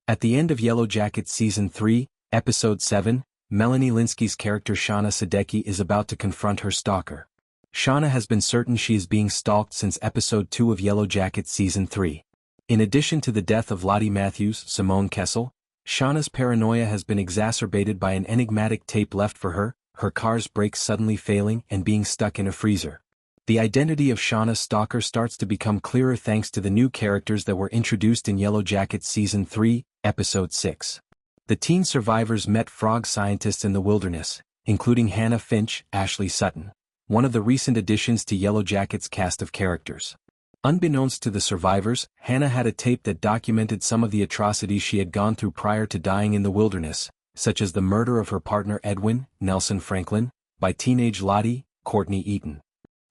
At the end of Yellowjackets Season 3, Episode 7, Melanie Lynskey's character Shauna Sadecki is about to confront her stalker. Shauna has been certain she is being stalked since Episode 2 of Yellowjackets Season 3. In addition to the death of Lottie Matthews, Simone Kessel, Shauna's paranoia has been exacerbated by an enigmatic tape left for her car's brakes suddenly failing and being stuck in a freezer. The identity of Shauna's stalker starts to become clearer thanks to the new characters that were introduced in Yellowjackets Season 3, Episode 6. The teen survivors met frog scientists in the wilderness, including Hannah Finch, Ashley Sutton, one of the recent additions to Yellowjackets' cast of characters. Unbeknownst to the survivors, Hannah had a tape that documented some of the atrocities she had gone through prior to dying in the wilderness, such as the murder of her partner Edwin, Nelson Franklin, by teenage Lottie, Courtney Eaton.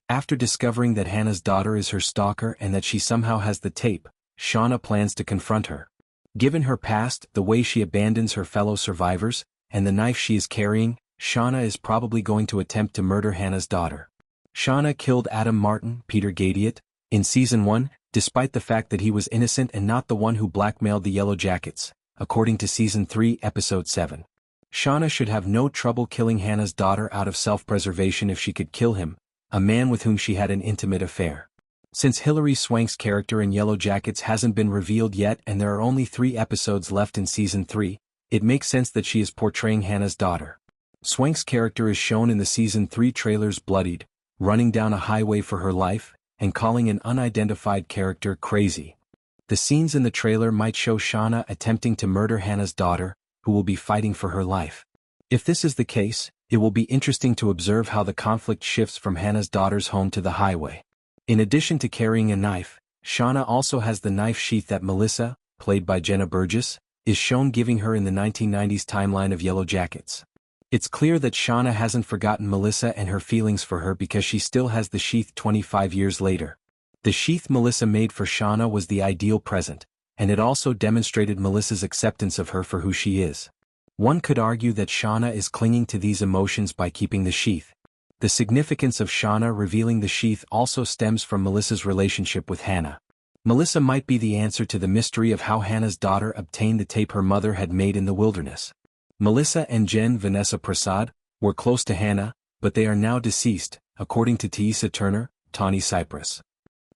After discovering that Hannah's daughter is her stalker and that she somehow has the tape, Shauna plans to confront her. Given her past, the way she abandons her fellow survivors, and the knife she is carrying, Shauna is probably going to attempt to murder Hannah's daughter. Shauna killed Adam Martin, Peter Gadiot, in Season 1, despite the fact that he was innocent and not the one who blackmailed the Yellowjackets, according to Season 3, Episode 7. Shauna should have no trouble killing Hannah's daughter out of self-preservation if she could kill him, a man with whom she had an intimate affair. Since Hilary Swank's character in Yellowjackets hasn't been revealed yet and there are only 3 episodes left in Season 3, it makes sense that she is portraying Hannah's daughter. Swank's character is shown in the Season 3 trailers bloodied, running down a highway for her life, and calling an unidentified character crazy. The scenes in the trailer might show Shauna attempting to murder Hannah's daughter, who will be fighting for her life. If this is the case, it will be interesting to observe how the conflict shifts from Hannah's daughter's home to the highway. In addition to carrying a knife, Shauna also has the knife sheath that Melissa, played by Jenna Burgess, is shown giving her in the 1990s timeline of Yellowjackets. It's clear that Shauna hasn't forgotten Melissa and her feelings for her because she still has the sheath 25 years later. The sheath Melissa made for Shauna was the ideal present, and it also demonstrated Melissa's acceptance of her for who she is. One could argue that Shauna is clinging to these emotions by keeping the sheath. The significance of Shauna revealing the sheath also stems from Melissa's relationship with Hannah. Melissa might be the answer to the mystery of how Hannah's daughter obtained the tape her mother had made in the wilderness. Melissa and Jen Vanessa Prasad were close to Hannah, but they are now deceased, according to Tiesa Turner, Tawny Cypress.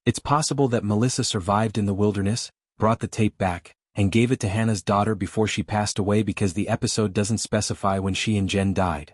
It's possible that Melissa survived in the wilderness, brought the tape back, and gave it to Hannah's daughter before she passed away because the episode doesn't specify when she and Jen died.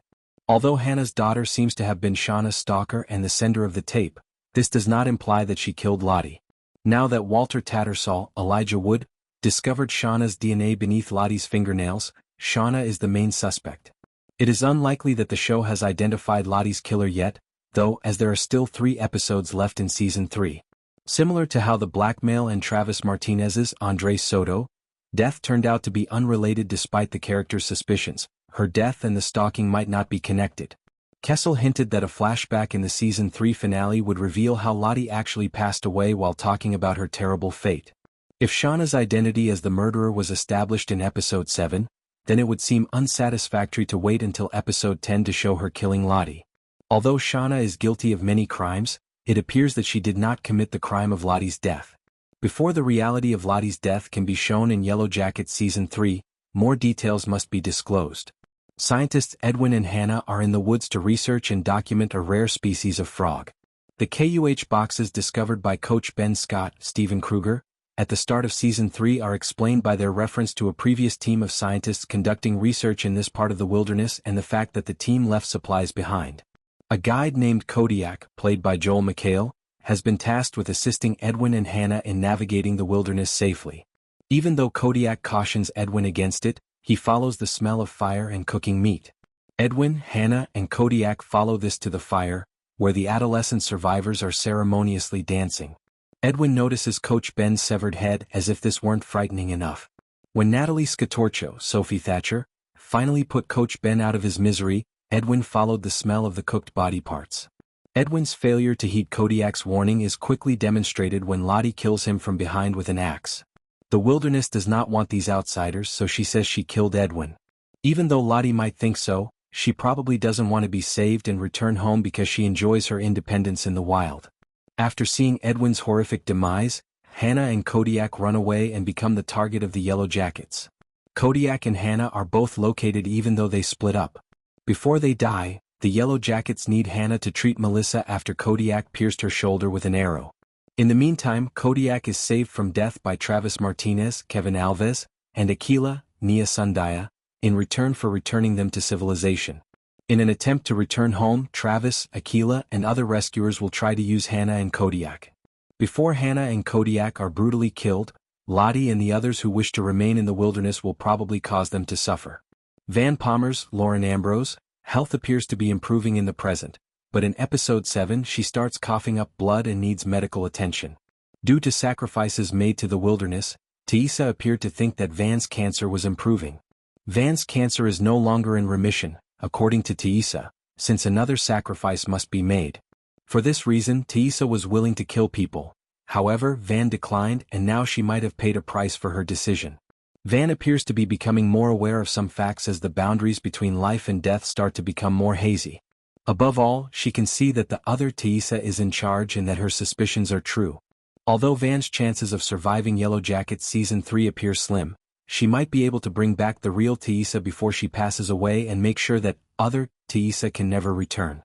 Although Hannah's daughter seems to have been Shauna's stalker and the sender of the tape, this does not imply that she killed Lottie. Now that Walter Tattersall, Elijah Wood, discovered Shauna's DNA beneath Lottie's fingernails, Shauna is the main suspect. It is unlikely that the show has identified Lottie's killer yet, though, as there are still 3 episodes left in Season 3. Similar to how the blackmail and Travis Martinez's Andrés Soto death turned out to be unrelated despite the character's suspicions, her death and the stalking might not be connected. Kessel hinted that a flashback in the Season 3 finale would reveal how Lottie actually passed away while talking about her terrible fate. If Shauna's identity as the murderer was established in Episode 7, then it would seem unsatisfactory to wait until Episode 10 to show her killing Lottie. Although Shauna is guilty of many crimes, it appears that she did not commit the crime of Lottie's death. Before the reality of Lottie's death can be shown in Yellowjackets Season 3, more details must be disclosed. Scientists Edwin and Hannah are in the woods to research and document a rare species of frog. The KUH boxes discovered by Coach Ben Scott, Stephen Kruger, at the start of Season 3 are explained by their reference to a previous team of scientists conducting research in this part of the wilderness and the fact that the team left supplies behind. A guide named Kodiak, played by Joel McHale, has been tasked with assisting Edwin and Hannah in navigating the wilderness safely. Even though Kodiak cautions Edwin against it, he follows the smell of fire and cooking meat. Edwin, Hannah, and Kodiak follow this to the fire, where the adolescent survivors are ceremoniously dancing. Edwin notices Coach Ben's severed head as if this weren't frightening enough. When Natalie Scatorcio, Sophie Thatcher, finally put Coach Ben out of his misery, Edwin followed the smell of the cooked body parts. Edwin's failure to heed Kodiak's warning is quickly demonstrated when Lottie kills him from behind with an axe. The wilderness does not want these outsiders, so she says she killed Edwin. Even though Lottie might think so, she probably doesn't want to be saved and return home because she enjoys her independence in the wild. After seeing Edwin's horrific demise, Hannah and Kodiak run away and become the target of the Yellowjackets. Kodiak and Hannah are both located even though they split up. Before they die, the Yellowjackets need Hannah to treat Melissa after Kodiak pierced her shoulder with an arrow. In the meantime, Kodiak is saved from death by Travis Martinez, Kevin Alves, and Aquila, Nia Sundaya, in return for returning them to civilization. In an attempt to return home, Travis, Aquila, and other rescuers will try to use Hannah and Kodiak. Before Hannah and Kodiak are brutally killed, Lottie and the others who wish to remain in the wilderness will probably cause them to suffer. Van Palmer's Lauren Ambrose health appears to be improving in the present, but in episode 7 she starts coughing up blood and needs medical attention. Due to sacrifices made to the wilderness, Taissa appeared to think that Van's cancer was improving. Van's cancer is no longer in remission, according to Taissa, since another sacrifice must be made. For this reason Taissa was willing to kill people. However, Van declined and now she might have paid a price for her decision. Van appears to be becoming more aware of some facts as the boundaries between life and death start to become more hazy. Above all, she can see that the other Taissa is in charge and that her suspicions are true. Although Van's chances of surviving Yellowjackets Season 3 appear slim, she might be able to bring back the real Taissa before she passes away and make sure that other Taissa can never return.